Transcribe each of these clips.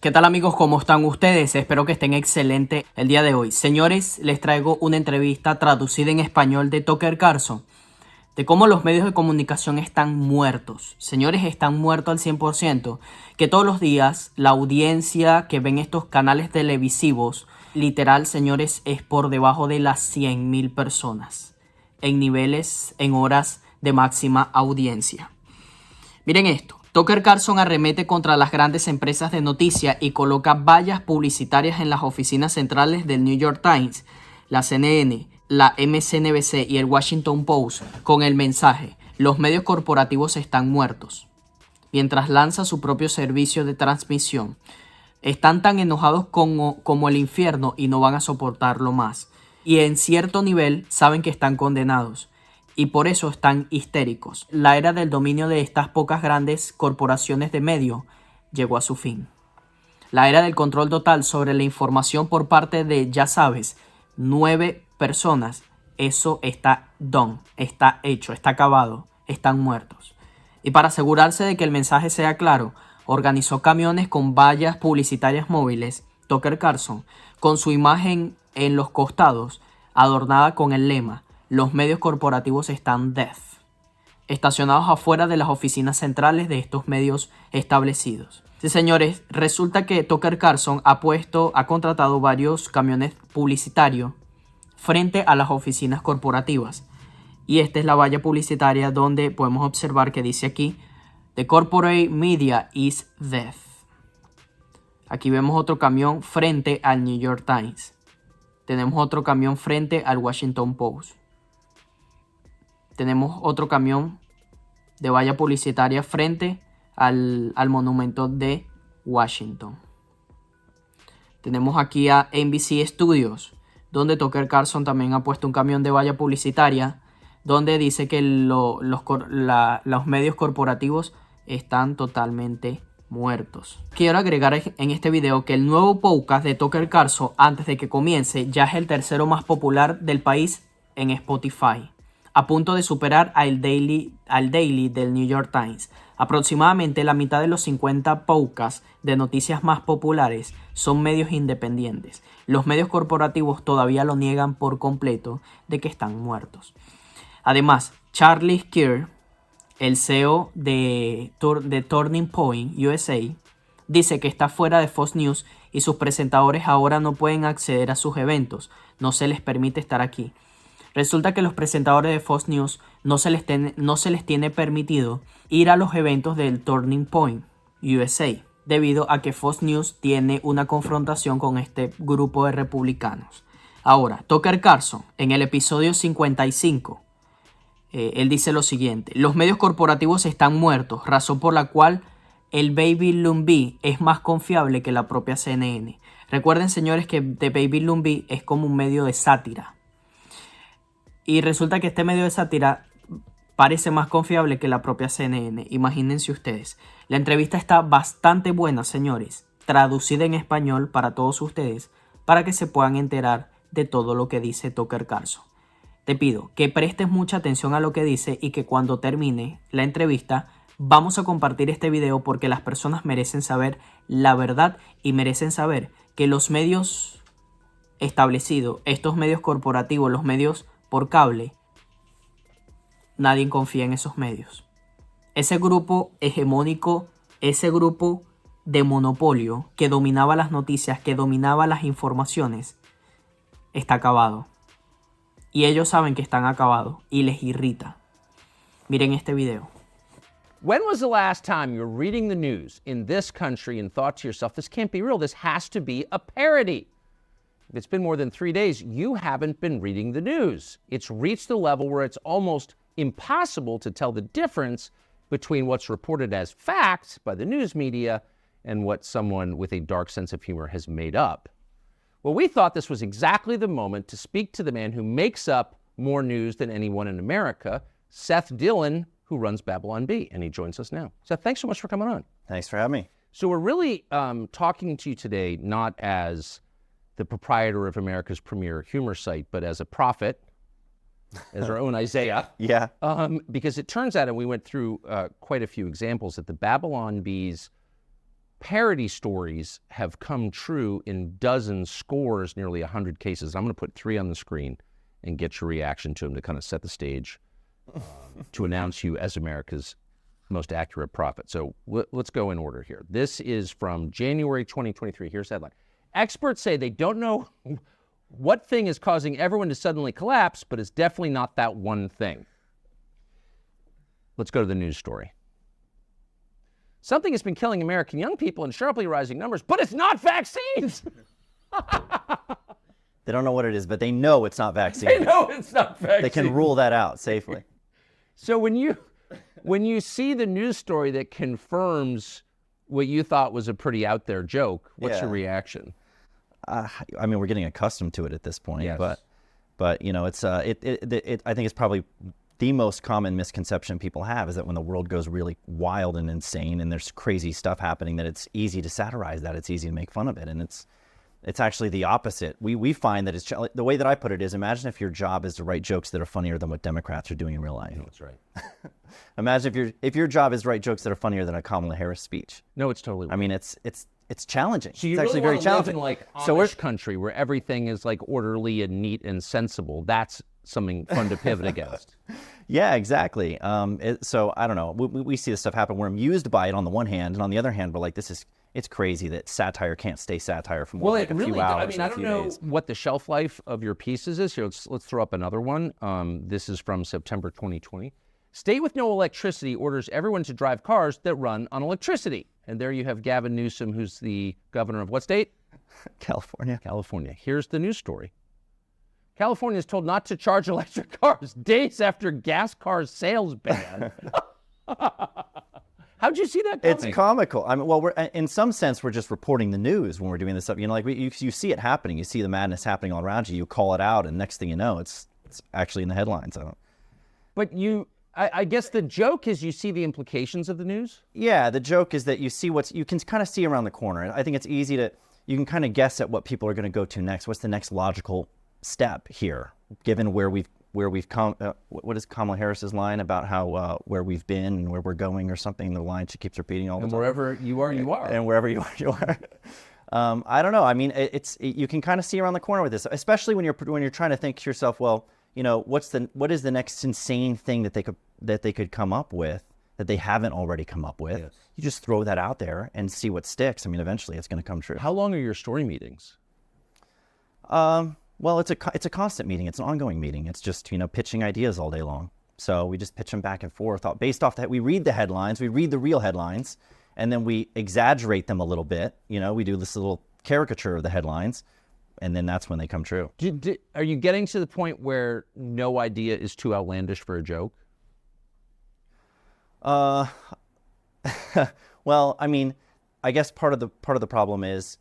¿Qué tal amigos? ¿Cómo están ustedes? Espero que estén excelentes el día de hoy. Señores, les traigo una entrevista traducida en español de Tucker Carlson de cómo los medios de comunicación están muertos. Señores, están muertos al 100%. Que todos los días la audiencia que ven estos canales televisivos, literal, señores, es por debajo de las 100.000 personas. En niveles, en horas de máxima audiencia. Miren esto. Tucker Carlson arremete contra las grandes empresas de noticias y coloca vallas publicitarias en las oficinas centrales del New York Times, la CNN, la MSNBC y el Washington Post con el mensaje: los medios corporativos están muertos, mientras lanza su propio servicio de transmisión. Están tan enojados como el infierno y no van a soportarlo más. Y en cierto nivel saben que están condenados. Y por eso están histéricos. La era del dominio de estas pocas grandes corporaciones de medio llegó a su fin. La era del control total sobre la información por parte de, ya sabes, 9 personas. Eso está done, está hecho, está acabado, están muertos. Y para asegurarse de que el mensaje sea claro, organizó camiones con vallas publicitarias móviles, Tucker Carlson, con su imagen en los costados, adornada con el lema: los medios corporativos están dead, estacionados afuera de las oficinas centrales de estos medios establecidos. Sí, señores, resulta que Tucker Carlson ha contratado varios camiones publicitarios frente a las oficinas corporativas. Y esta es la valla publicitaria donde podemos observar que dice aquí: The corporate media is dead. Aquí vemos otro camión frente al New York Times. Tenemos otro camión frente al Washington Post. Tenemos otro camión de valla publicitaria frente al monumento de Washington. Tenemos aquí a NBC Studios, donde Tucker Carlson también ha puesto un camión de valla publicitaria, donde dice que los medios corporativos están totalmente muertos. Quiero agregar en este video que el nuevo podcast de Tucker Carlson, antes de que comience, ya es el tercero más popular del país en Spotify, a punto de superar al Daily del New York Times. Aproximadamente la mitad de los 50 podcasts de noticias más populares son medios independientes. Los medios corporativos todavía lo niegan por completo de que están muertos. Además, Charlie Kirk, el CEO de Turning Point USA, dice que está fuera de Fox News y sus presentadores ahora no pueden acceder a sus eventos. No se les permite estar aquí. Resulta que los presentadores de Fox News no se les tiene permitido ir a los eventos del Turning Point USA, debido a que Fox News tiene una confrontación con este grupo de republicanos. Ahora, Tucker Carlson, en el episodio 55, él dice lo siguiente: los medios corporativos están muertos, razón por la cual el Baby Lumby es más confiable que la propia CNN. Recuerden, señores, que The Baby Lumby es como un medio de sátira. Y resulta que este medio de sátira parece más confiable que la propia CNN. Imagínense ustedes. La entrevista está bastante buena, señores, traducida en español para todos ustedes, para que se puedan enterar de todo lo que dice Tucker Carlson. Te pido que prestes mucha atención a lo que dice y que cuando termine la entrevista vamos a compartir este video, porque las personas merecen saber la verdad y merecen saber que los medios establecidos, estos medios corporativos, los medios por cable, nadie confía en esos medios. Ese grupo hegemónico, ese grupo de monopolio que dominaba las noticias, que dominaba las informaciones, está acabado. Y ellos saben que están acabados y les irrita. Miren este video. When was the last time you were reading the news in this country and thought to yourself, this can't be real, this has to be a parody? If it's been more than 3 days, you haven't been reading the news. It's reached a level where it's almost impossible to tell the difference between what's reported as fact by the news media and what someone with a dark sense of humor has made up. Well, we thought this was exactly the moment to speak to the man who makes up more news than anyone in America, Seth Dillon, who runs Babylon Bee, and he joins us now. Seth, thanks so much for coming on. Thanks for having me. So we're really talking to you today not as the proprietor of America's premier humor site, but as a prophet, as our own Isaiah. Yeah. Because it turns out, and we went through quite a few examples, that the Babylon Bee's parody stories have come true in dozens, scores, nearly 100 cases. I'm going to put 3 on the screen and get your reaction to them to kind of set the stage to announce you as America's most accurate prophet. So let's go in order here. This is from January 2023. Here's the headline. Experts say they don't know what thing is causing everyone to suddenly collapse, but it's definitely not that one thing. Let's go to the news story. Something has been killing American young people in sharply rising numbers, but it's not vaccines. They don't know what it is, but they know it's not vaccines. They know it's not vaccines. They can rule that out safely. So when you see the news story that confirms what you thought was a pretty out there joke, what's your reaction? I mean, we're getting accustomed to it at this point, Yes. but you know, it's I think it's probably the most common misconception people have is that when the world goes really wild and insane and there's crazy stuff happening, that it's easy to satirize that, it's easy to make fun of it, and it's actually the opposite. We find that it's the way that I put it is, imagine if your job is to write jokes that are funnier than what Democrats are doing in real life. No, that's right. Imagine if your job is to write jokes that are funnier than a Kamala Harris speech. No, it's totally right. I mean, it's challenging. So you it's really actually very want to live challenging. in like Amish country where everything is like orderly and neat and sensible. That's something fun to pivot against. Yeah, exactly. So I don't know. We see this stuff happen. We're amused by it on the one hand, and on the other hand, we're like, it's crazy that satire can't stay satire for more like a few hours. I mean, I don't know what the shelf life of your pieces is. Here, let's throw up another one. This is from September 2020. State with no electricity orders everyone to drive cars that run on electricity. And there you have Gavin Newsom, who's the governor of what state? California. California. Here's the news story. California is told not to charge electric cars days after gas car sales ban. How'd you see that coming? It's comical. I mean, well, in some sense, we're just reporting the news when we're doing this stuff. You know, like you see it happening. You see the madness happening all around you. You call it out, and next thing you know, it's actually in the headlines. But I guess the joke is you see the implications of the news? Yeah, the joke is that you see you can kind of see around the corner. I think it's easy you can kind of guess at what people are going to go to next. What's the next logical step here, given where we've come? What is Kamala Harris's line about how where we've been and where we're going or something? The line she keeps repeating all the time. And wherever you are, you are. And wherever you are, you are. I don't know. I mean, you can kind of see around the corner with this, especially when you're trying to think to yourself, well, you know, what is the next insane thing that they could come up with that they haven't already come up with? Yes. You just throw that out there and see what sticks. I mean, eventually it's going to come true. How long are your story meetings? Well, it's a constant meeting. It's an ongoing meeting. It's just, you know, pitching ideas all day long. So we just pitch them back and forth. Based off that, we read the headlines, we read the real headlines, and then we exaggerate them a little bit. You know, we do this little caricature of the headlines, and then that's when they come true. Are you getting to the point where no idea is too outlandish for a joke? Well, I mean, I guess part of the problem is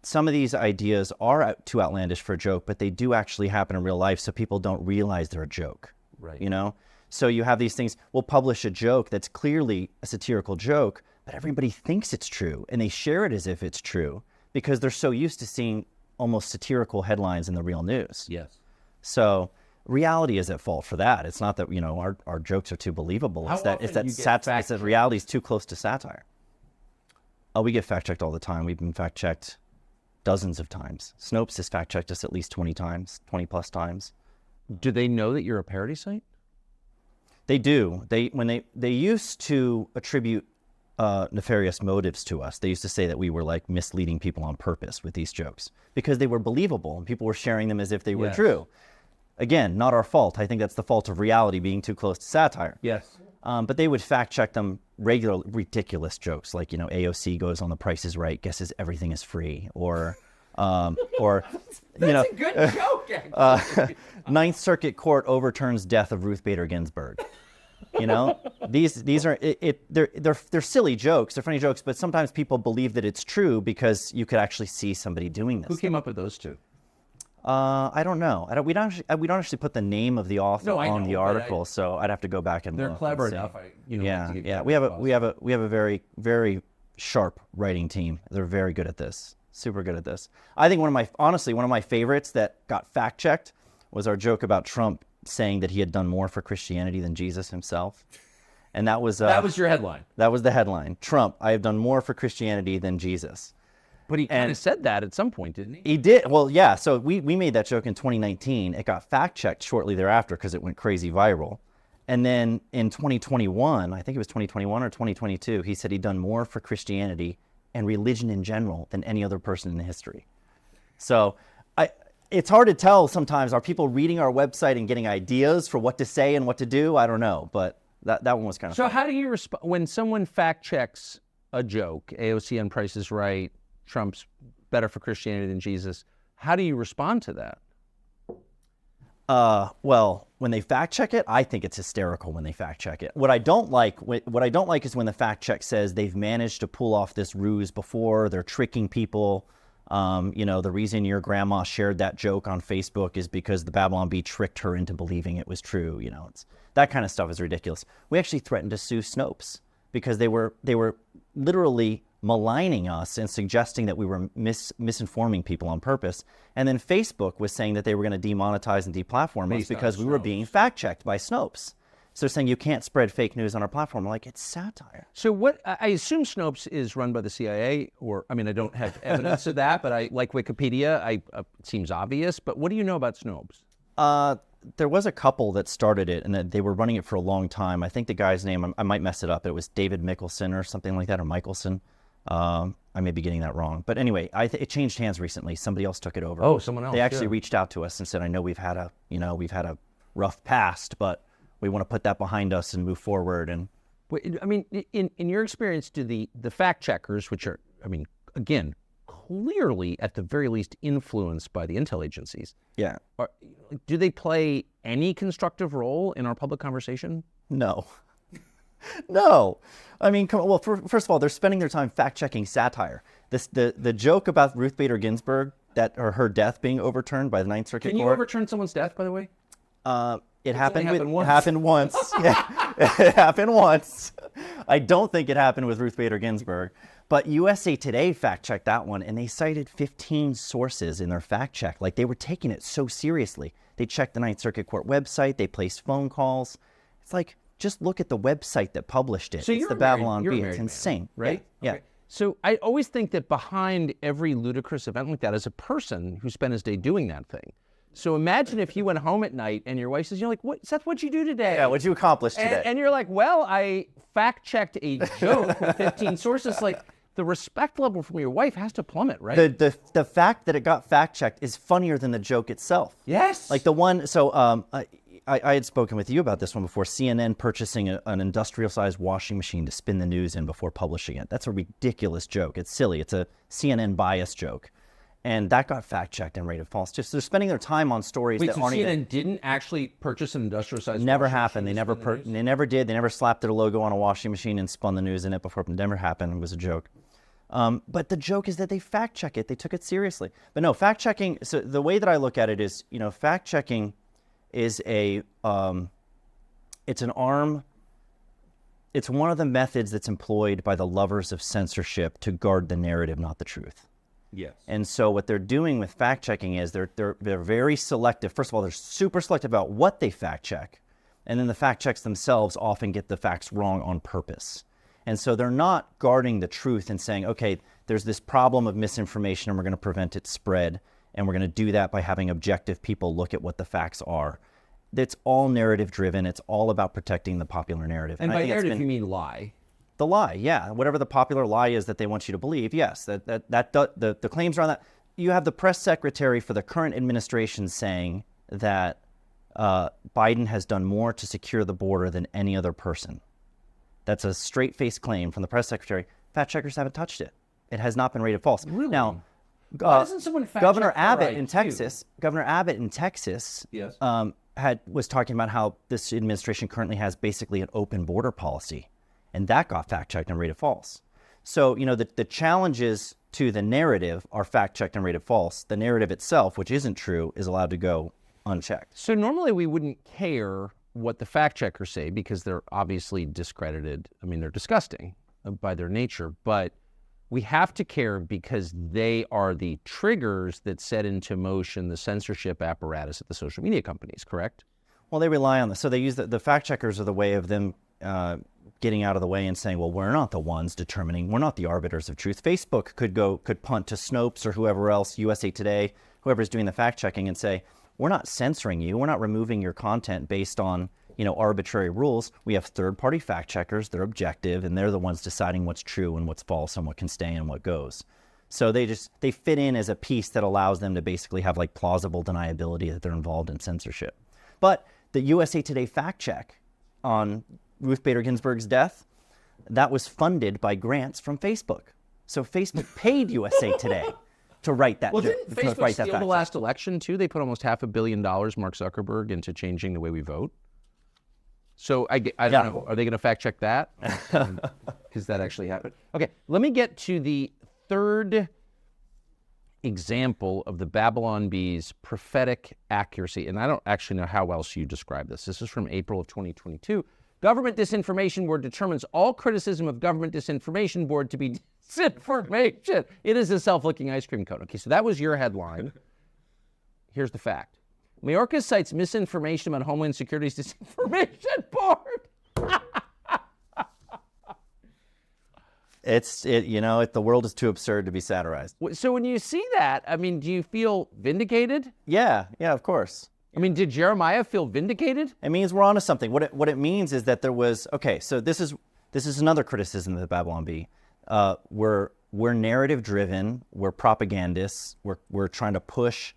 some of these ideas are too outlandish for a joke, but they do actually happen in real life, so people don't realize they're a joke. Right. You know? So you have these things, we'll publish a joke that's clearly a satirical joke, but everybody thinks it's true, and they share it as if it's true because they're so used to seeing almost satirical headlines in the real news. Yes. So reality is at fault for that. It's not that, you know, our jokes are too believable. It's that reality is too close to satire. Oh, we get fact-checked all the time. We've been fact-checked dozens of times. Snopes has fact-checked us at least 20 times, 20 plus times. Do they know that you're a parody site? They do. When they used to attribute nefarious motives to us. They used to say that we were like misleading people on purpose with these jokes because they were believable and people were sharing them as if they were true. Again, not our fault. I think that's the fault of reality being too close to satire. Yes. But they would fact check them regularly, ridiculous jokes like, you know, AOC goes on The Price is Right, guesses everything is free, or That's you know, a good joke, actually. Ninth Circuit Court overturns death of Ruth Bader Ginsburg. You know, these are they're silly jokes, they're funny jokes, but sometimes people believe that it's true because you could actually see somebody doing this. Who came up with those two? I don't know. We don't actually put the name of the author on the article, so I'd have to go back and they're look. clever and see. enough. Yeah. We have a very, very sharp writing team. They're very good at this. Super good at this. I think one of my favorites that got fact checked was our joke about Trump saying that he had done more for Christianity than Jesus himself. And that was your headline. That was the headline. Trump, I have done more for Christianity than Jesus. But he kind of said that at some point, didn't he? He did. Well, yeah. So we made that joke in 2019. It got fact-checked shortly thereafter because it went crazy viral. And then in 2021, I think it was 2021 or 2022, he said he'd done more for Christianity and religion in general than any other person in history. So it's hard to tell sometimes. Are people reading our website and getting ideas for what to say and what to do? I don't know. But that one was kind of So fun. how do you respond when someone fact-checks a joke, AOC on Price is Right, Trump's better for Christianity than Jesus? How do you respond to that? Well, when they fact check it, I think it's hysterical when they fact check it. What I don't like is when the fact check says they've managed to pull off this ruse before, they're tricking people. The reason your grandma shared that joke on Facebook is because the Babylon Bee tricked her into believing it was true. It's that kind of stuff is ridiculous. We actually threatened to sue Snopes because they were literally maligning us and suggesting that we were misinforming people on purpose. And then Facebook was saying that they were going to demonetize and deplatform us because we were being fact-checked by Snopes. So they're saying you can't spread fake news on our platform. I'm like, it's satire. So what, I assume Snopes is run by the CIA, I don't have evidence of that, but I like Wikipedia. It seems obvious, but what do you know about Snopes? There was a couple that started it, and they were running it for a long time. I think the guy's name, I might mess it up. It was David Mickelson or something like that, or Michelson. I may be getting that wrong. But anyway, it changed hands recently. Somebody else took it over. Oh, someone else. They actually reached out to us and said, I know we've had a rough past, but we want to put that behind us and move forward. And in your experience, do the fact checkers, which are, again, clearly at the very least influenced by the intel agencies, yeah, do they play any constructive role in our public conversation? No. No. Well, first of all, they're spending their time fact-checking satire. The joke about Ruth Bader Ginsburg, or her death being overturned by the Ninth Circuit Court. Can you overturn someone's death, by the way? It happened once. Yeah, it happened once. I don't think it happened with Ruth Bader Ginsburg. But USA Today fact-checked that one, and they cited 15 sources in their fact-check. Like, they were taking it so seriously. They checked the Ninth Circuit Court website. They placed phone calls. It's like, just look at the website that published it. So it's the Babylon Bee. It's insane. Right? Yeah. Okay. So I always think that behind every ludicrous event like that is a person who spent his day doing that thing. So imagine if you went home at night and your wife says, you're like, "What, Seth, what'd you do today?" Yeah, what'd you accomplish today? And you're like, well, I fact-checked a joke with 15 sources. Like, the respect level from your wife has to plummet, right? The fact that it got fact-checked is funnier than the joke itself. Yes. Like the one, so I had spoken with you about this one before, CNN purchasing an industrial-sized washing machine to spin the news in before publishing it. That's a ridiculous joke. It's silly. It's a CNN bias joke. And that got fact-checked and rated false. Just they're spending their time on stories that aren't even... CNN didn't actually purchase an industrial-sized Never happened. They never did. They never slapped their logo on a washing machine and spun the news in it before. It never happened. It was a joke. But the joke is that they fact-check it. They took it seriously. But no, fact-checking... So the way that I look at it is, fact-checking is it's an arm... It's one of the methods that's employed by the lovers of censorship to guard the narrative, not the truth. Yes. And so what they're doing with fact-checking is they're very selective. First of all, they're super selective about what they fact-check. And then the fact-checks themselves often get the facts wrong on purpose. And so they're not guarding the truth and saying, okay, there's this problem of misinformation and we're going to prevent its spread. And we're going to do that by having objective people look at what the facts are. It's all narrative-driven. It's all about protecting the popular narrative. And by narrative, you mean lie. The lie, yeah. Whatever the popular lie is that they want you to believe, yes. The claims are on that. You have the press secretary for the current administration saying that Biden has done more to secure the border than any other person. That's a straight-faced claim from the press secretary. Fact checkers haven't touched it. It has not been rated false. Really? Now, why doesn't someone fact Governor check Abbott their in IQ? Texas, Governor Abbott in Texas, Yes. was talking about how this administration currently has basically an open border policy. And that got fact-checked and rated false. So, the challenges to the narrative are fact-checked and rated false. The narrative itself, which isn't true, is allowed to go unchecked. So normally we wouldn't care what the fact checkers say because they're obviously discredited. I mean, they're disgusting by their nature, but we have to care because they are the triggers that set into motion the censorship apparatus at the social media companies, correct? Well, they rely on this. So they use the fact checkers are the way of them getting out of the way and saying, well, we're not the ones determining, we're not the arbiters of truth. Facebook could punt to Snopes or whoever else, USA Today, whoever's doing the fact checking, and say, we're not censoring you, we're not removing your content based on, arbitrary rules. We have third-party fact checkers, they're objective, and they're the ones deciding what's true and what's false and what can stay and what goes. So they fit in as a piece that allows them to basically have like plausible deniability that they're involved in censorship. But the USA Today fact check on Ruth Bader Ginsburg's death, that was funded by grants from Facebook. So Facebook paid USA Today to write that. Well, didn't Facebook steal the last election too? They put almost $500 million, Mark Zuckerberg, into changing the way we vote. So I don't know. Are they going to fact check that? Because that actually happened. Okay, let me get to the third example of the Babylon Bee's prophetic accuracy. And I don't actually know how else you describe this. This is from April of 2022. Government Disinformation Board determines all criticism of Government Disinformation Board to be disinformation. It is a self-licking ice cream cone. Okay, so that was your headline. Here's the fact. Mayorkas cites misinformation about Homeland Security's Disinformation Board. The world is too absurd to be satirized. So when you see that, I mean, do you feel vindicated? Yeah, of course. I mean, did Jeremiah feel vindicated? It means we're onto something. What it means is that there was, okay, so this is another criticism of the Babylon Bee. We're narrative driven, we're propagandists, we're trying to push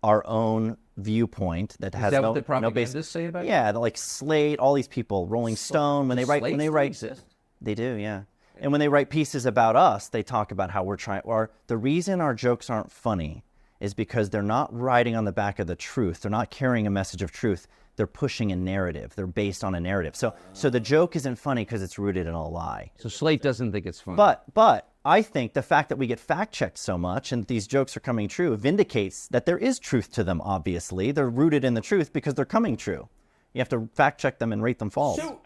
our own viewpoint that has is that no, what the propagandists no say about it? Yeah, like Slate, all these people, Rolling Stone, when they write, exist? They do, yeah. And when they write pieces about us, they talk about how we're trying, or the reason our jokes aren't funny is because they're not riding on the back of the truth. They're not carrying a message of truth. They're pushing a narrative. They're based on a narrative. So the joke isn't funny because it's rooted in a lie. So Slate doesn't think it's funny. But I think the fact that we get fact-checked so much and these jokes are coming true vindicates that there is truth to them, obviously. They're rooted in the truth because they're coming true. You have to fact-check them and rate them false. So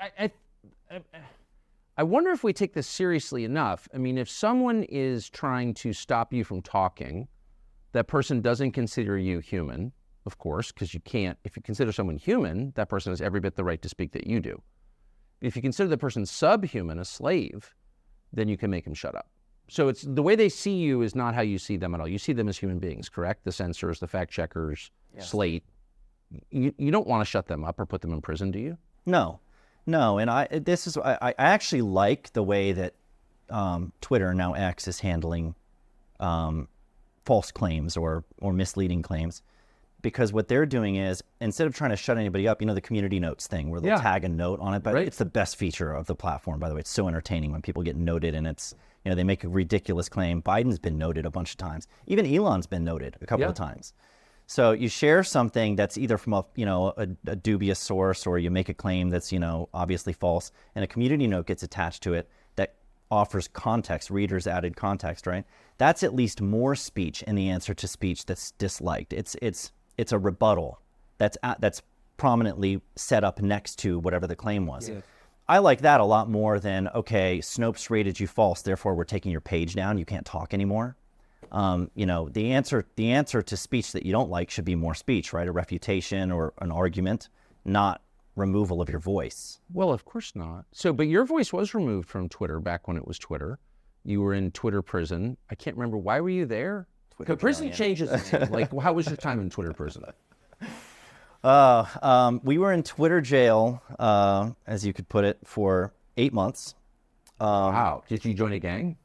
I wonder if we take this seriously enough. I mean, if someone is trying to stop you from talking, that person doesn't consider you human, of course, because you can't. If you consider someone human, that person has every bit the right to speak that you do. If you consider the person subhuman, a slave, then you can make him shut up. So it's the way they see you is not how you see them at all. You see them as human beings, correct? The censors, the fact checkers, yes. Slate. You don't want to shut them up or put them in prison, do you? No, and I actually like the way that Twitter, now X, is handling false claims or misleading claims, because what they're doing is, instead of trying to shut anybody up, the community notes thing where they'll tag a note on it, but it's the best feature of the platform, by the way. It's so entertaining when people get noted, and it's, they make a ridiculous claim. Biden's been noted a bunch of times. Even Elon's been noted a couple of times. So you share something that's either from a dubious source, or you make a claim that's, obviously false, and a community note gets attached to it that offers context, readers added context, right? That's at least more speech in the answer to speech that's disliked. It's a rebuttal that's prominently set up next to whatever the claim was. Yes. I like that a lot more than, okay, Snopes rated you false, therefore we're taking your page down, you can't talk anymore. The answer to speech that you don't like should be more speech, right? A refutation or an argument, not removal of your voice. Well, of course not. So, but your voice was removed from Twitter back when it was Twitter. You were in Twitter prison. I can't remember. Why were you there? Prison changes the name. Like, how was your time in Twitter prison? We were in Twitter jail, as you could put it, for 8 months. Wow. Did you join a gang?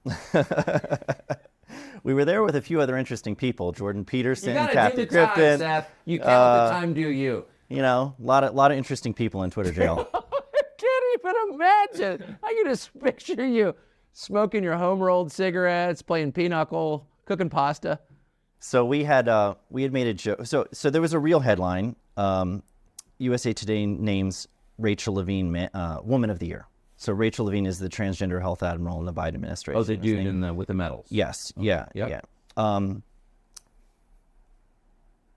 We were there with a few other interesting people, Jordan Peterson, Captain Griffin. Seth. You count the time, do you? A lot of interesting people in Twitter jail. I can't even imagine. I can just picture you smoking your home-rolled cigarettes, playing pinochle, cooking pasta. So we had made a joke. So there was a real headline. USA Today names Rachel Levine Woman of the Year. So Rachel Levine is the transgender health admiral in the Biden administration. Oh, the dude with the medals. Yes. Okay. Yeah.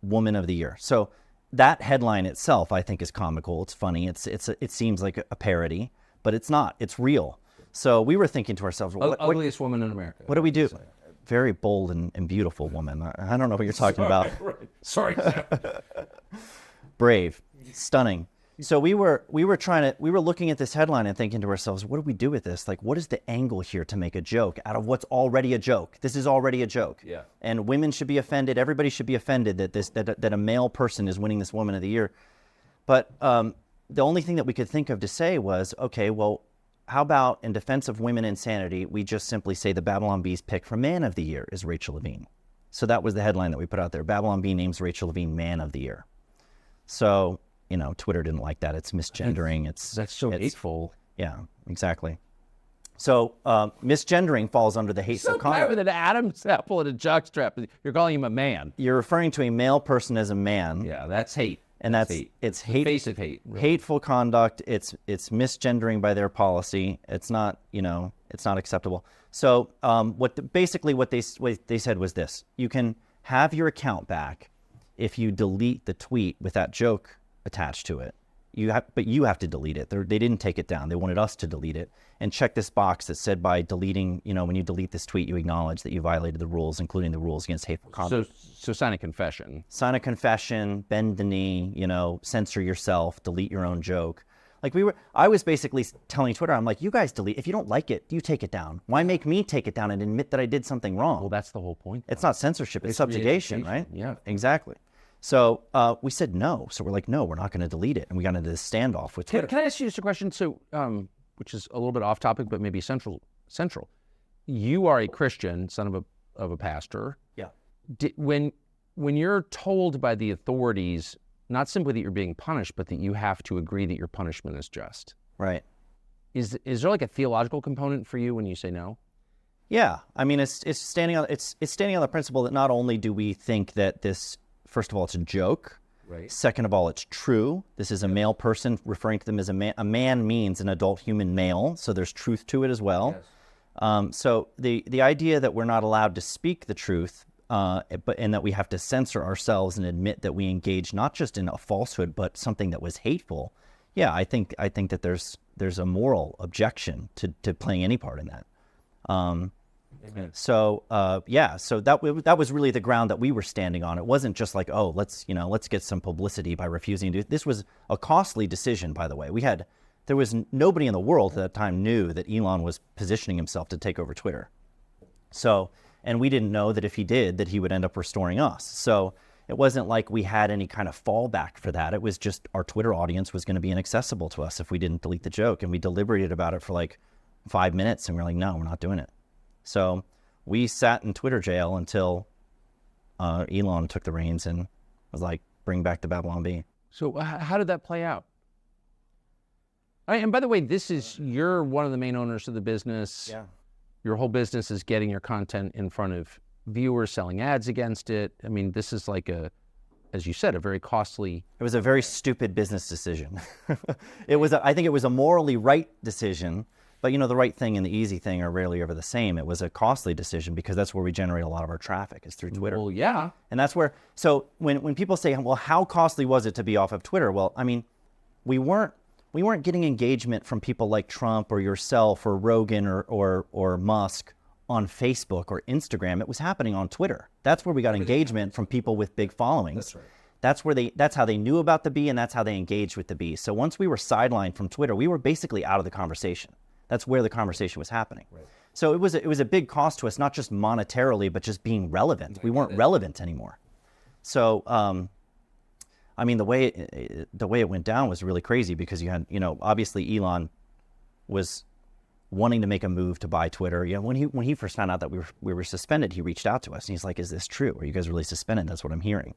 Woman of the Year. So that headline itself, I think, is comical. It's funny. It seems like a parody, but it's not. It's real. So we were thinking to ourselves, ugliest woman in America. What do we do? Very bold and beautiful woman. I don't know what you're talking about. Right. Sorry. Brave, stunning. So we were looking at this headline and thinking to ourselves, what do we do with this? Like, what is the angle here to make a joke out of what's already a joke? This is already a joke. Yeah. And women should be offended. Everybody should be offended that a male person is winning this Woman of the Year. But the only thing that we could think of to say was, okay, well, how about in defense of women insanity, we just simply say the Babylon Bee's pick for Man of the Year is Rachel Levine. So that was the headline that we put out there. Babylon Bee names Rachel Levine Man of the Year. So, you know, Twitter didn't like that. It's misgendering. That's so hateful. Yeah, exactly. So misgendering falls under the hateful So conduct. with an Adam's apple and a jockstrap. You're calling him a man. You're referring to a male person as a man. Yeah, that's hate. And it's hate. Face of hate. Really. Hateful conduct. It's misgendering by their policy. It's not, you know, it's not acceptable. So basically what they said was this: you can have your account back if you delete the tweet with that joke attached to it. But you have to delete it. They didn't take it down. They wanted us to delete it and check this box that said by deleting, you know, when you delete this tweet, you acknowledge that you violated the rules, including the rules against hateful conduct. So sign a confession. Sign a confession, bend the knee, you know, censor yourself, delete your own joke. Like I was basically telling Twitter, I'm like, you guys delete. If you don't like it, you take it down. Why make me take it down and admit that I did something wrong? Well, that's the whole point. It's not censorship. It's subjugation, right? Yeah. Exactly. So we said no. So we're like, no, we're not going to delete it. And we got into this standoff with Twitter. Can I ask you just a question? So, which is a little bit off topic, but maybe central. You are a Christian, son of a pastor. Yeah. When you're told by the authorities, not simply that you're being punished, but that you have to agree that your punishment is just. Right. Is there like a theological component for you when you say no? Yeah. I mean, it's standing on the principle that not only do we think that this, first of all, it's a joke. Right. Second of all, it's true. This is a male person referring to them as a man. A man means an adult human male, so there's truth to it as well. Yes. So the idea that we're not allowed to speak the truth, and that we have to censor ourselves and admit that we engage not just in a falsehood, but something that was hateful. Yeah, I think that there's a moral objection to playing any part in that. Amen. So so that was really the ground that we were standing on. It wasn't just like, oh, let's get some publicity by refusing to do it. This was a costly decision, by the way. There was nobody in the world at that time knew that Elon was positioning himself to take over Twitter. So, and we didn't know that if he did, that he would end up restoring us. So it wasn't like we had any kind of fallback for that. It was just our Twitter audience was going to be inaccessible to us if we didn't delete the joke. And we deliberated about it for like 5 minutes, and we're like, no, we're not doing it. So we sat in Twitter jail until Elon took the reins and was like, bring back the Babylon Bee. So how did that play out? And by the way, you're one of the main owners of the business. Yeah. Your whole business is getting your content in front of viewers, selling ads against it. I mean, this is like as you said, a very costly. It was a very stupid business decision. I think it was a morally right decision. But, you know, the right thing and the easy thing are rarely ever the same. It was a costly decision because that's where we generate a lot of our traffic is through Twitter. Well, yeah. And that's where, so when people say, well, how costly was it to be off of Twitter? Well, I mean, we weren't getting engagement from people like Trump or yourself or Rogan or Musk on Facebook or Instagram. It was happening on Twitter. That's where we got engagement from people with big followings. That's right. That's how they knew about the bee, and that's how they engaged with the bee. So once we were sidelined from Twitter, we were basically out of the conversation. That's where the conversation was happening. Right. So it was a big cost to us, not just monetarily, but just being relevant. We weren't relevant anymore. So, I mean, the way it went down was really crazy because you had, you know, obviously Elon was wanting to make a move to buy Twitter. You know, when he first found out that we were suspended, he reached out to us and he's like, "Is this true? Are you guys really suspended?" That's what I'm hearing.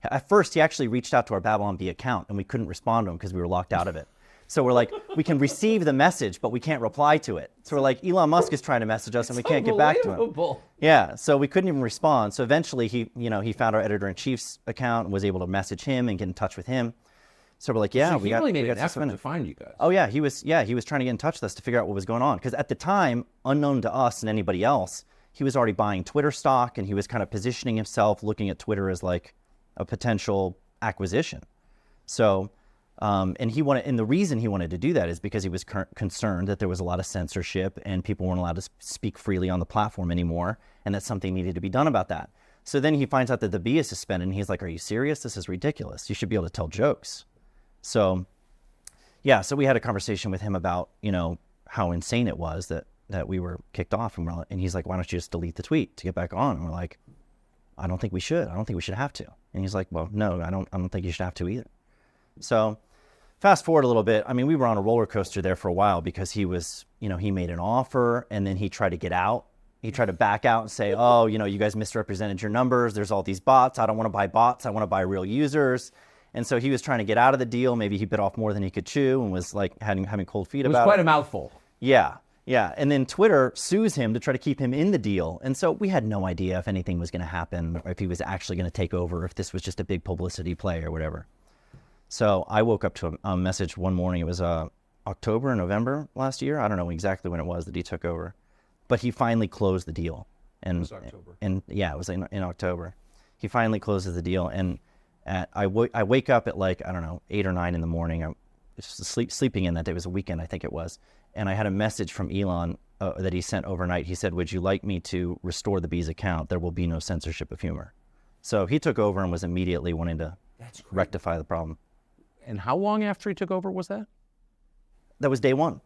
At first, he actually reached out to our Babylon Bee account and we couldn't respond to him because we were locked out of it. So we're like, we can receive the message, but we can't reply to it. So we're like, Elon Musk is trying to message us and we can't get back to him. Yeah, so we couldn't even respond. So eventually he found our editor-in-chief's account and was able to message him and get in touch with him. So we're like, yeah, so we really made an effort to find you guys. Oh yeah, he was trying to get in touch with us to figure out what was going on. Because at the time, unknown to us and anybody else, he was already buying Twitter stock and he was kind of positioning himself, looking at Twitter as like a potential acquisition. So, and the reason he wanted to do that is because he was concerned that there was a lot of censorship and people weren't allowed to speak freely on the platform anymore, and that something needed to be done about that. So then he finds out that the bee is suspended, and he's like, "Are you serious? This is ridiculous. You should be able to tell jokes." So yeah, so we had a conversation with him about, you know, how insane it was that we were kicked off, and he's like, why don't you just delete the tweet to get back on? And we're like, I don't think we should. I don't think we should have to. And he's like, well, no, I don't think you should have to either. So fast forward a little bit. I mean, we were on a roller coaster there for a while because he was, you know, he made an offer and then he tried to get out. He tried to back out and say, oh, you know, you guys misrepresented your numbers. There's all these bots. I don't want to buy bots. I want to buy real users. And so he was trying to get out of the deal. Maybe he bit off more than he could chew and was like having cold feet about it. It was quite a mouthful. Yeah. Yeah. And then Twitter sues him to try to keep him in the deal. And so we had no idea if anything was going to happen or if he was actually going to take over, if this was just a big publicity play or whatever. So I woke up to a message one morning. It was October or November last year. I don't know exactly when it was that he took over. But he finally closed the deal. And, it was October. And yeah, it was in October. He finally closes the deal. And I wake up at like, I don't know, 8 or 9 in the morning. I was sleeping in that day. It was a weekend, I think it was. And I had a message from Elon that he sent overnight. He said, would you like me to restore the Bees account? There will be no censorship of humor. So he took over and was immediately wanting to rectify the problem. And how long after he took over was that? That was day one.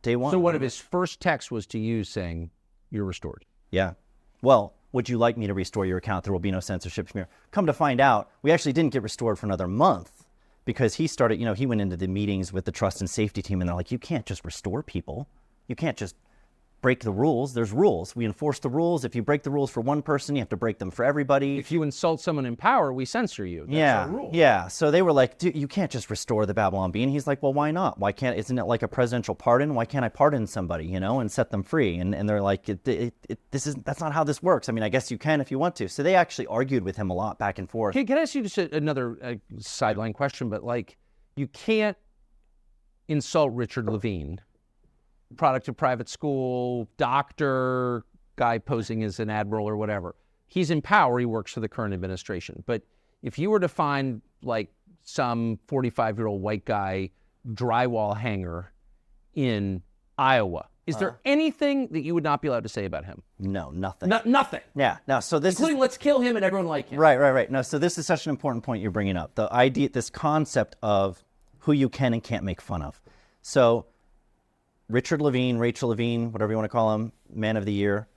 Day one. So one of his first texts was to you saying, you're restored. Yeah. Well, would you like me to restore your account? There will be no censorship from here. Come to find out, we actually didn't get restored for another month because he started, you know, he went into the meetings with the trust and safety team and they're like, you can't just restore people. You can't just break the rules. There's rules. We enforce the rules. If you break the rules for one person, you have to break them for everybody. If you insult someone in power, we censor you. That's our rule. Yeah. So they were like, dude, you can't just restore the Babylon Bee. And he's like, well, why not? Why can't, isn't it like a presidential pardon? Why can't I pardon somebody, you know, and set them free? And they're like, that's not how this works. I mean, I guess you can if you want to. So they actually argued with him a lot back and forth. Can I ask you just another sideline question? But like, you can't insult Richard Levine, product of private school, doctor, guy posing as an admiral or whatever. He's in power. He works for the current administration. But if you were to find like some 45-year-old white guy drywall hanger in Iowa, is there anything that you would not be allowed to say about him? No, nothing. Nothing. Yeah. No. So this including let's kill him and everyone like him. Right. No. So this is such an important point you're bringing up. The idea, this concept of who you can and can't make fun of. So Richard Levine, Rachel Levine, whatever you want to call him, man of the year,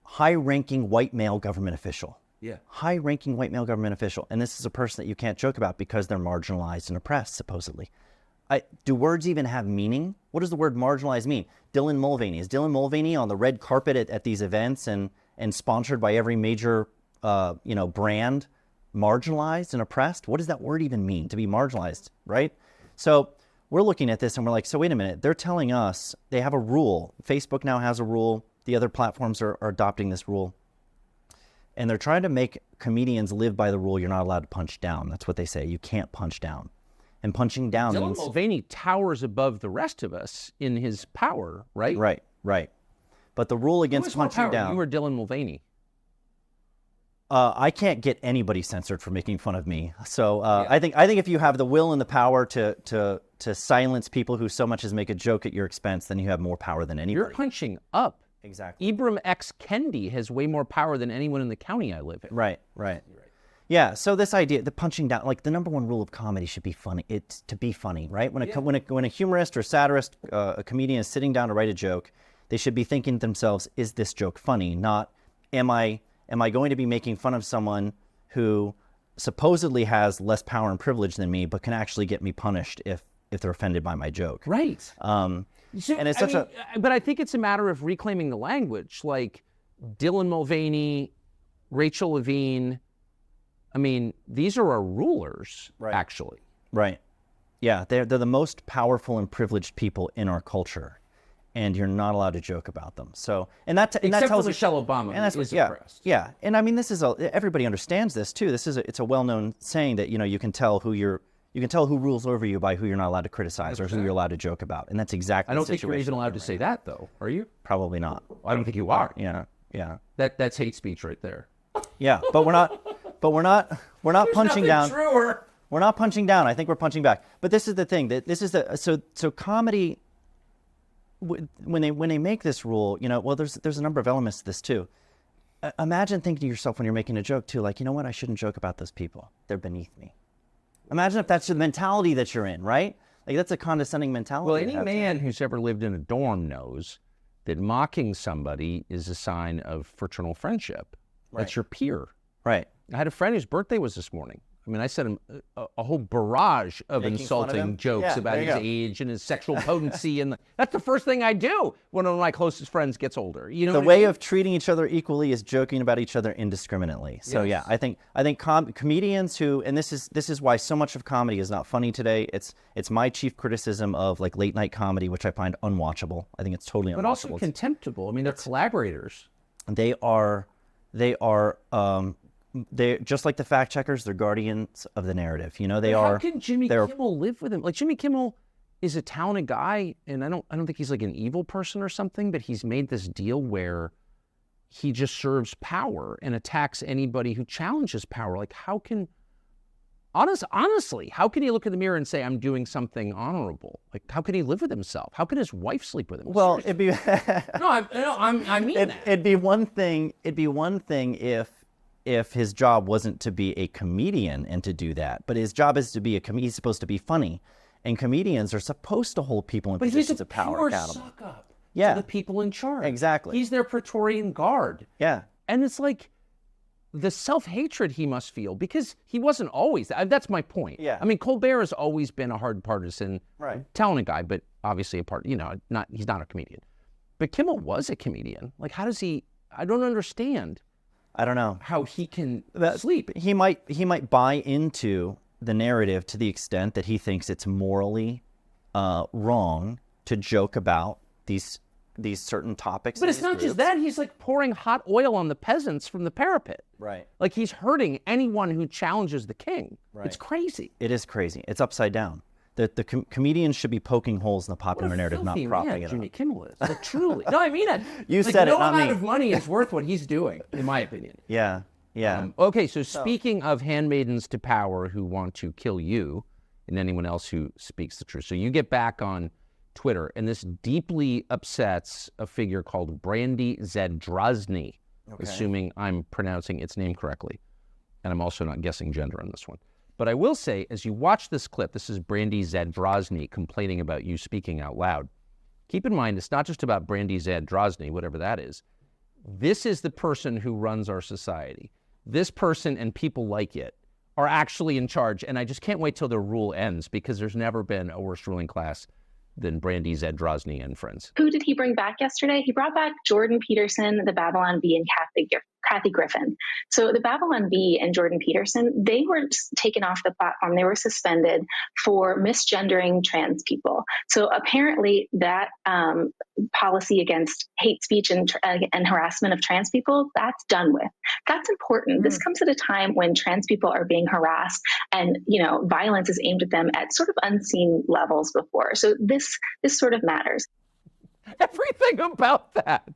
high-ranking white male government official. Yeah. High-ranking white male government official. And this is a person that you can't joke about because they're marginalized and oppressed, supposedly. Do words even have meaning? What does the word marginalized mean? Dylan Mulvaney. Is Dylan Mulvaney on the red carpet at these events and sponsored by every major brand marginalized and oppressed? What does that word even mean, to be marginalized, right? So we're looking at this and we're like, so wait a minute, they're telling us they have a rule. Facebook now has a rule. The other platforms are adopting this rule. And they're trying to make comedians live by the rule you're not allowed to punch down. That's what they say. You can't punch down. And punching down Dylan means... Mulvaney towers above the rest of us in his power, right? Right. But the rule against punching down... You or Dylan Mulvaney? I can't get anybody censored for making fun of me. So I think if you have the will and the power to silence people who so much as make a joke at your expense, then you have more power than anybody. You're punching up. Exactly. Ibram X. Kendi has way more power than anyone in the county I live in. Right. Yeah, so this idea, the punching down, like the number one rule of comedy should be funny. It's to be funny, right? When a humorist or satirist, a comedian is sitting down to write a joke, they should be thinking to themselves, is this joke funny? Not, am I going to be making fun of someone who supposedly has less power and privilege than me, but can actually get me punished if they're offended by my joke? Right. And it's but I think it's a matter of reclaiming the language. Like Dylan Mulvaney, Rachel Levine. I mean, these are our rulers, actually. Right. Yeah, they're the most powerful and privileged people in our culture, and you're not allowed to joke about them. So, except for Michelle Obama, and that's is oppressed. Yeah, and I mean, everybody understands this too. It's a well-known saying that you can tell who rules over you by who you're not allowed to criticize or who you're allowed to joke about, and that's exactly. I don't think you're even allowed to say that, though. Are you? Probably not. I don't think you are. Yeah. That's hate speech right there. Yeah, but we're not. But we're not punching down. Truer. We're not punching down. I think we're punching back. But this is the thing. So comedy. When they make this rule, there's a number of elements to this too. Imagine thinking to yourself when you're making a joke too, like, you know what? I shouldn't joke about those people. They're beneath me. Imagine if that's the mentality that you're in, right? Like that's a condescending mentality. Well, any man who's ever lived in a dorm knows that mocking somebody is a sign of fraternal friendship. That's your peer. Right. I had a friend whose birthday was this morning. I mean, I sent him a whole barrage of insulting jokes about his age and his sexual potency, and that's the first thing I do when one of my closest friends gets older. You know, the way of treating each other equally is joking about each other indiscriminately. So yeah, I think comedians who, and this is why so much of comedy is not funny today. It's my chief criticism of like late night comedy, which I find unwatchable. I think it's totally unwatchable. But also contemptible. I mean, they're collaborators. They're just like the fact checkers. They're guardians of the narrative. You know, they are. How can Jimmy Kimmel live with him? Like Jimmy Kimmel is a talented guy, and I don't think he's like an evil person or something. But he's made this deal where he just serves power and attacks anybody who challenges power. Like how can, honestly, how can he look in the mirror and say I'm doing something honorable? Like how can he live with himself? How can his wife sleep with him? Well, it'd be I mean that. It'd be one thing. It'd be one thing if his job wasn't to be a comedian and to do that, but his job is to be he's supposed to be funny, and comedians are supposed to hold people in positions of power accountable. Suck up to the people in charge. Exactly. He's their Praetorian guard. Yeah. And it's like the self-hatred he must feel because he wasn't always that's my point. Yeah. I mean, Colbert has always been a hard partisan, talented guy, but obviously he's not a comedian. But Kimmel was a comedian. Like, how does he? I don't understand. I don't know how he can sleep. He might buy into the narrative to the extent that he thinks it's morally wrong to joke about these certain topics. But it's not just that. He's like pouring hot oil on the peasants from the parapet. Right. Like he's hurting anyone who challenges the king. Right. It's crazy. It is crazy. It's upside down. The comedians should be poking holes in the popular narrative, not propping it up. Jimmy Kimmel is. Like, truly. No, I mean it. You said it, not me. No amount of money is worth what he's doing, in my opinion. Yeah, yeah. Okay, so speaking of handmaidens to power who want to kill you and anyone else who speaks the truth. So you get back on Twitter, and this deeply upsets a figure called Brandy Zadrozny, assuming I'm pronouncing its name correctly. And I'm also not guessing gender on this one. But I will say, as you watch this clip, this is Brandy Zadrozny complaining about you speaking out loud. Keep in mind, it's not just about Brandy Zadrozny, whatever that is. This is the person who runs our society. This person and people like it are actually in charge, and I just can't wait till their rule ends because there's never been a worse ruling class than Brandy Zadrozny and friends. Who did he bring back yesterday? He brought back Jordan Peterson, the Babylon Bee, and Kathy Griffin. So the Babylon Bee and Jordan Peterson, they were taken off the platform. They were suspended for misgendering trans people. So apparently that policy against hate speech and harassment of trans people, that's done with. That's important. This comes at a time when trans people are being harassed and, violence is aimed at them at sort of unseen levels before. So this sort of matters. Everything about that.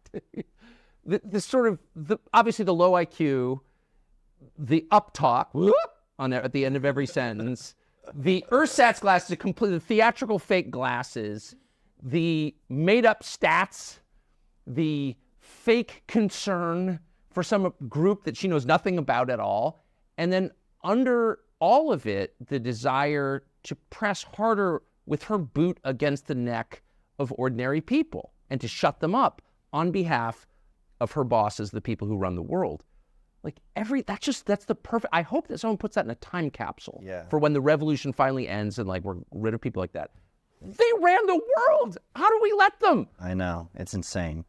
Obviously the low IQ, the up talk at the end of every sentence, the ersatz glasses, the theatrical fake glasses, the made up stats, the fake concern for some group that she knows nothing about at all, and then under all of it, the desire to press harder with her boot against the neck of ordinary people and to shut them up on behalf of her bosses, the people who run the world. Like that's the perfect, I hope that someone puts that in a time capsule for when the revolution finally ends and we're rid of people like that. They ran the world. How do we let them? I know, it's insane.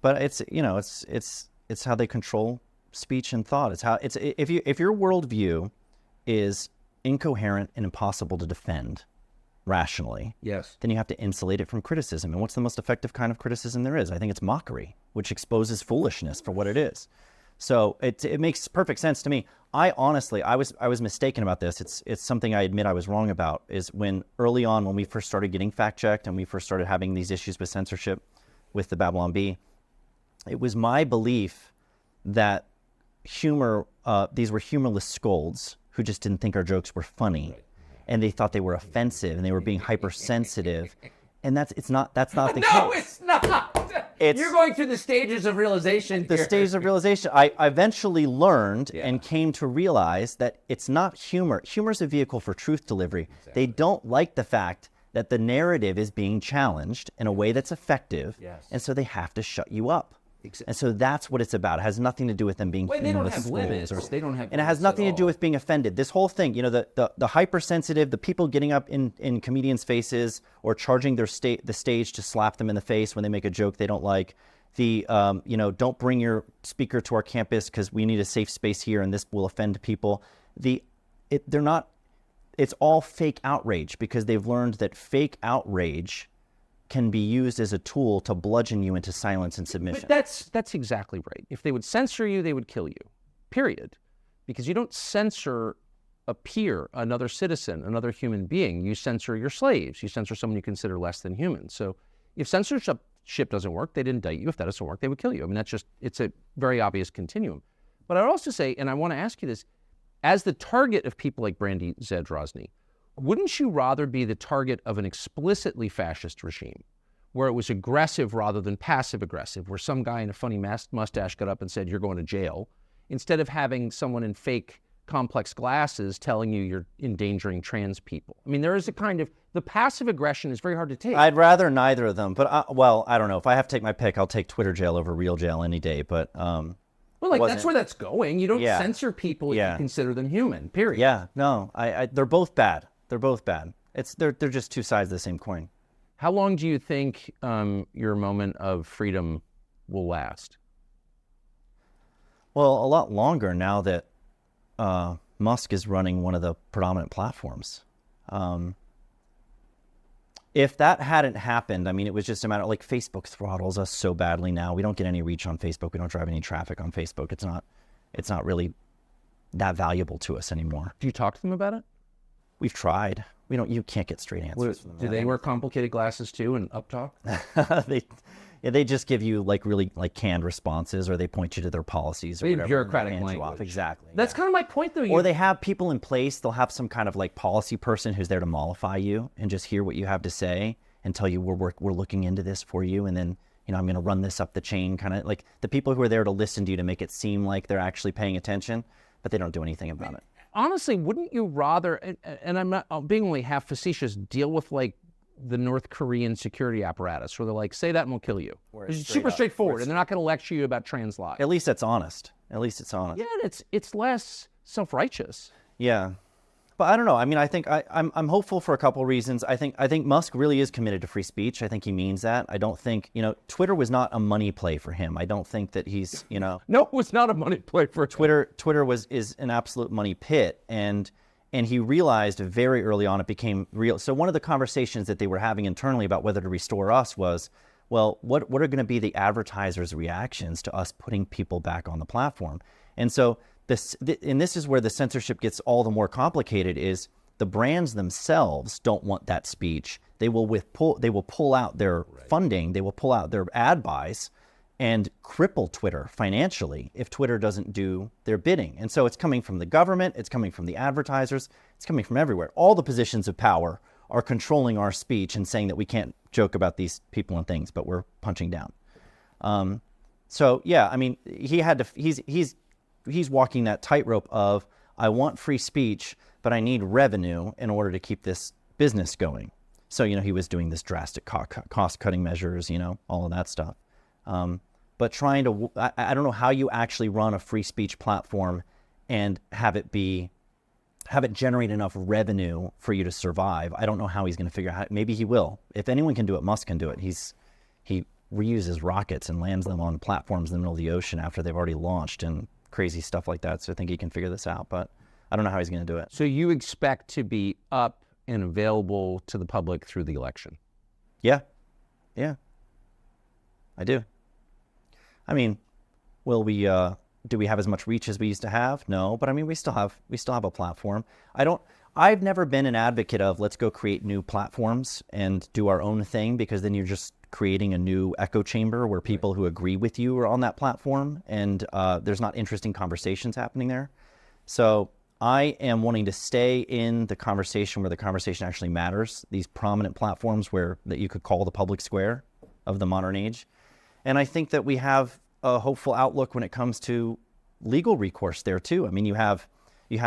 But it's how they control speech and thought. If your worldview is incoherent and impossible to defend rationally, then you have to insulate it from criticism. And what's the most effective kind of criticism there is? I think it's mockery, which exposes foolishness for what it is. So it makes perfect sense to me. I was mistaken about this. It's something I admit I was wrong about, is when early on when we first started getting fact checked and we first started having these issues with censorship with the Babylon Bee, it was my belief that these were humorless scolds who just didn't think our jokes were funny. And they thought they were offensive and they were being hypersensitive. And that's not the case. No, it's not. You're going through the stages of realization. The stages of realization. I eventually learned and came to realize that it's not humor. Humor is a vehicle for truth delivery. They don't like the fact that the narrative is being challenged in a way that's effective, and so they have to shut you up. And so that's what it's about. It has nothing to do with them being they don't have limits. They don't have, and it has nothing to do with being offended. This whole thing, you know, the hypersensitive, the people getting up in comedians' faces or charging the stage to slap them in the face when they make a joke they don't like. You know, don't bring your speaker to our campus because we need a safe space here and this will offend people. They're not. It's all fake outrage because they've learned that fake outrage can be used as a tool to bludgeon you into silence and submission. But that's exactly right. If they would censor you, they would kill you, period. Because you don't censor a peer, another citizen, another human being. You censor your slaves. You censor someone you consider less than human. So if censorship doesn't work, they'd indict you. If that doesn't work, they would kill you. I mean, it's a very obvious continuum. But I'd also say, and I want to ask you this, as the target of people like Brandy Zadrozny, wouldn't you rather be the target of an explicitly fascist regime, where it was aggressive rather than passive-aggressive, where some guy in a funny mustache got up and said, you're going to jail, instead of having someone in fake complex glasses telling you you're endangering trans people? I mean, there is a kind of, the passive aggression is very hard to take. I'd rather neither of them, but well, I don't know. If I have to take my pick, I'll take Twitter jail over real jail any day, but... Well, like, that's where that's going. You don't censor people if you consider them human, period. Yeah, no, they're both bad. They're both bad. They're just two sides of the same coin. How long do you think your moment of freedom will last? Well, a lot longer now that Musk is running one of the predominant platforms. If that hadn't happened, I mean, it was just a matter of, like, Facebook throttles us so badly now. We don't get any reach on Facebook. We don't drive any traffic on Facebook. It's not really that valuable to us anymore. Do you talk to them about it? We've tried. You can't get straight answers from them. Do they wear complicated glasses too and uptalk? They just give you really canned responses, or they point you to their policies or whatever. Bureaucratic language. Exactly. That's kind of my point, though. Or they have people in place. They'll have some kind of policy person who's there to mollify you and just hear what you have to say and tell you we're looking into this for you, and then I'm going to run this up the chain. Kind of like the people who are there to listen to you to make it seem like they're actually paying attention, but they don't do anything about it. Honestly, wouldn't you rather, and I'm not being only half facetious, deal with the North Korean security apparatus, where they're like, say that and we'll kill you? It's super straightforward, and they're not going to lecture you about trans lives. At least that's honest. At least it's honest. Yeah, and it's less self-righteous. Yeah. But I don't know. I mean, I think I'm hopeful for a couple of reasons. I think Musk really is committed to free speech. I think he means that. I don't think, Twitter was not a money play for him. I don't think that he's, No, it was not a money play for Twitter. Twitter is an absolute money pit, and he realized very early on it became real. So one of the conversations that they were having internally about whether to restore us was, well, what are going to be the advertisers' reactions to us putting people back on the platform? And so this is where the censorship gets all the more complicated, is the brands themselves don't want that speech. They will pull out their funding, they will pull out their ad buys and cripple Twitter financially if Twitter doesn't do their bidding. And so it's coming from the government, it's coming from the advertisers, it's coming from everywhere. All the positions of power are controlling our speech and saying that we can't joke about these people and things, but we're punching down. So yeah, I mean, he's walking that tightrope of, I want free speech, but I need revenue in order to keep this business going. So, he was doing this drastic cost-cutting measures, all of that stuff. But trying to, I don't know how you actually run a free speech platform and have it generate enough revenue for you to survive. I don't know how he's going to figure out. Maybe he will. If anyone can do it, Musk can do it. He reuses rockets and lands them on platforms in the middle of the ocean after they've already launched and crazy stuff like that. So I think he can figure this out, but I don't know how he's going to do it. So you expect to be up and available to the public through the election? Yeah. I do. I mean, will we, do we have as much reach as we used to have? No, but I mean, we still have a platform. I've never been an advocate of let's go create new platforms and do our own thing, because then you're just creating a new echo chamber where people who agree with you are on that platform, and there's not interesting conversations happening there. So I am wanting to stay in the conversation where the conversation actually matters, these prominent platforms that you could call the public square of the modern age. And I think that we have a hopeful outlook when it comes to legal recourse there too. I mean, you have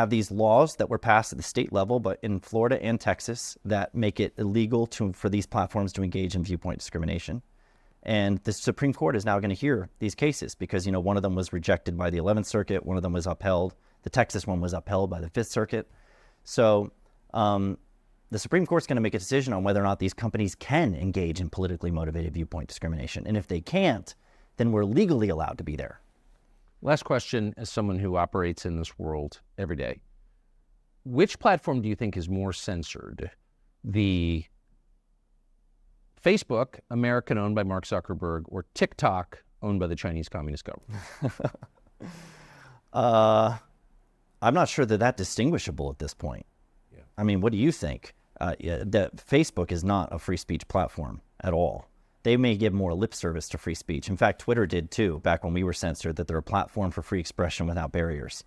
these laws that were passed at the state level, but in Florida and Texas, that make it illegal for these platforms to engage in viewpoint discrimination. And the Supreme Court is now going to hear these cases because, you know, one of them was rejected by the 11th Circuit, one of them was upheld. The Texas one was upheld by the 5th Circuit. So the Supreme Court's going to make a decision on whether or not these companies can engage in politically motivated viewpoint discrimination. And if they can't, then we're legally allowed to be there. Last question, as someone who operates in this world every day, which platform do you think is more censored? The Facebook, American owned by Mark Zuckerberg, or TikTok, owned by the Chinese Communist government? I'm not sure that that's distinguishable at this point. Yeah. I mean, what do you think? That Facebook is not a free speech platform at all. They may give more lip service to free speech. In fact, Twitter did too, back when we were censored, that they're a platform for free expression without barriers.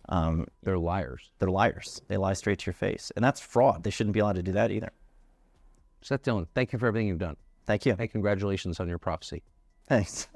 They're liars. They're liars. They lie straight to your face. And that's fraud. They shouldn't be allowed to do that either. Seth Dillon, thank you for everything you've done. Thank you. Hey, congratulations on your prophecy. Thanks.